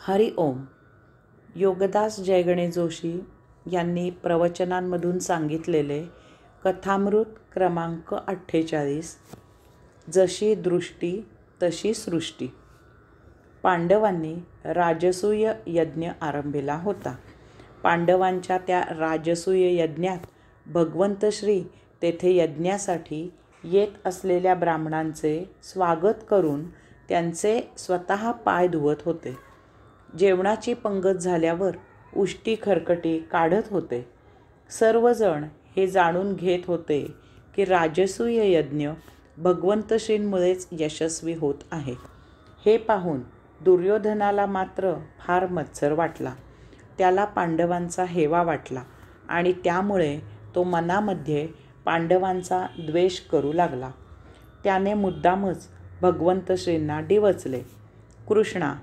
हरि ओम. योगदास जयगणे जोशी यांनी प्रवचनांमधून सांगितलेले कथामृत क्रमांक 48. जशी दृष्टी तशी सृष्टी. पांडवांनी राजसूय यज्ञ आरंभिला होता. पांडवांच्या त्या राजसूय यज्ञात भगवंत श्री तेथे यज्ञासाठी येत असलेल्या ब्राह्मणांचे स्वागत करून त्यांचे स्वतः पाय धुवत होते. जेवणाची पंगत झाल्यावर उष्टी खरकटी काढत होते. सर्वजण हे जाणून घेत होते की राजसूय यज्ञ भगवंत श्रींमुळेच यशस्वी होत आहे. हे पाहून दुर्योधनाला मात्र फार मत्सर वाटला. त्याला पांडवांचा हेवा वाटला आणि त्यामुळे तो मनामध्ये पांडवांचा द्वेष करू लागला. त्याने मुद्दामच भगवंत श्रींना डिवचले, कृष्णा,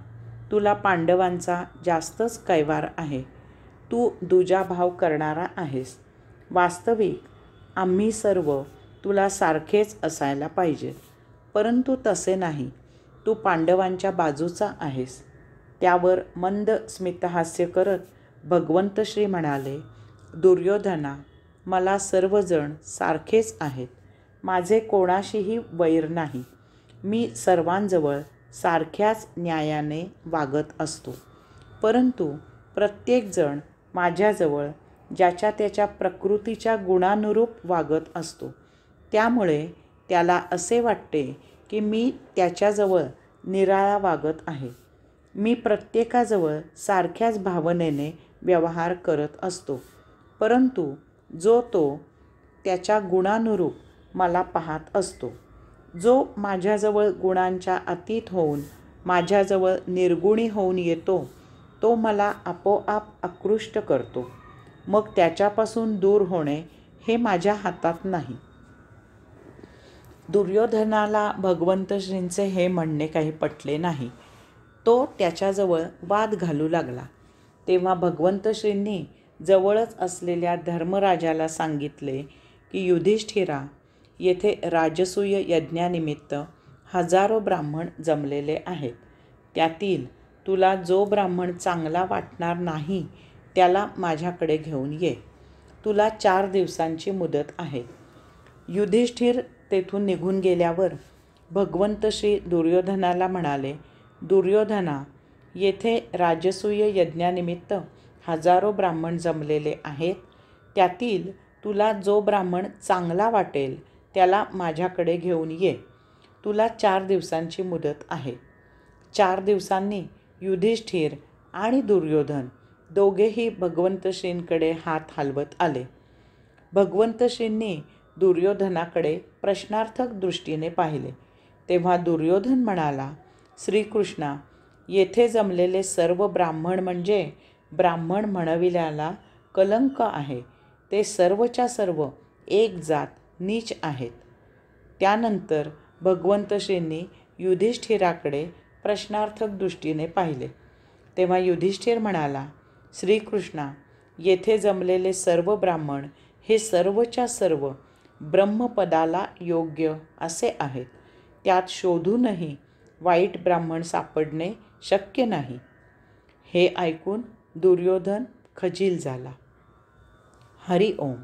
तुला पांडवांचा जास्तच कैवार आहे. तू दुजाभाव करणारा आहेस. वास्तविक आम्ही सर्व तुला सारखेच असायला पाहिजे, परंतु तसे नाही. तू पांडवांच्या बाजूचा आहेस. त्यावर मंद स्मितहास्य करत भगवंत श्री म्हणाले, दुर्योधना, मला सर्वजण सारखेच आहेत. माझे कोणाशीही वैर नाही. मी सर्वांजवळ सारख्याच न्यायाने वागत असतो. परंतु प्रत्येकजण माझ्याजवळ ज्याच्या त्याच्या प्रकृतीच्या गुणानुरूप वागत असतो. त्यामुळे त्याला असे वाटते की मी त्याच्याजवळ निराळा वागत आहे. मी प्रत्येकाजवळ सारख्याच भावनेने व्यवहार करत असतो, परंतु जो तो त्याच्या गुणानुरूप मला पाहत असतो. जो माझ्याजवळ गुणांच्या अतीत होऊन माझ्याजवळ निर्गुणी होऊन येतो, तो मला आपोआप आकृष्ट करतो. मग त्याच्यापासून दूर होणे हे माझ्या हातात नाही. दुर्योधनाला भगवंत श्रींचे हे म्हणणे काही पटले नाही. तो त्याच्याजवळ वाद घालू लागला. तेव्हा भगवंत श्रींनी जवळच असलेल्या धर्मराजाला सांगितले की युधिष्ठिरा, येथे राजसूय यज्ञानिमित्त हजारो ब्राह्मण जमलेले आहेत. त्यातील तुला जो ब्राह्मण चांगला वाटणार नाही त्याला माझ्याकडे घेऊन ये. तुला 4 दिवसांची मुदत आहे. युधिष्ठिर तेथून निघून गेल्यावर भगवंत श्री दुर्योधनाला म्हणाले, दुर्योधना, येथे राजसूय यज्ञानिमित्त हजारो ब्राह्मण जमलेले आहेत. त्यातील तुला जो ब्राह्मण चांगला वाटेल त्याला माझ्याकडे घेऊन ये. तुला 4 दिवसांची मुदत आहे. 4 दिवसांनी युधिष्ठिर आणि दुर्योधन दोघेही भगवंत श्रींकडे हात हलवत आले. भगवंत श्रींनी दुर्योधनाकडे प्रश्नार्थक दृष्टीने पाहिले. तेव्हा दुर्योधन म्हणाला, श्रीकृष्णा, येथे जमलेले सर्व ब्राह्मण म्हणजे ब्राह्मण म्हणविल्याला कलंक आहे. ते सर्वच्या सर्व एक जात नीच आहेत. त्यानंतर भगवंत श्रींनी युधिष्ठिराकडे प्रश्नार्थक दृष्टीने पाहिले. तेव्हा युधिष्ठिर म्हणाला, श्रीकृष्णा, येथे जमलेले सर्व ब्राह्मण हे सर्वच्या सर्व ब्रह्मपदाला योग्य असे आहेत. त्यात शोधूनही वाईट ब्राह्मण सापडणे शक्य नाही. हे ऐकून दुर्योधन खजील झाला. हरि ओम.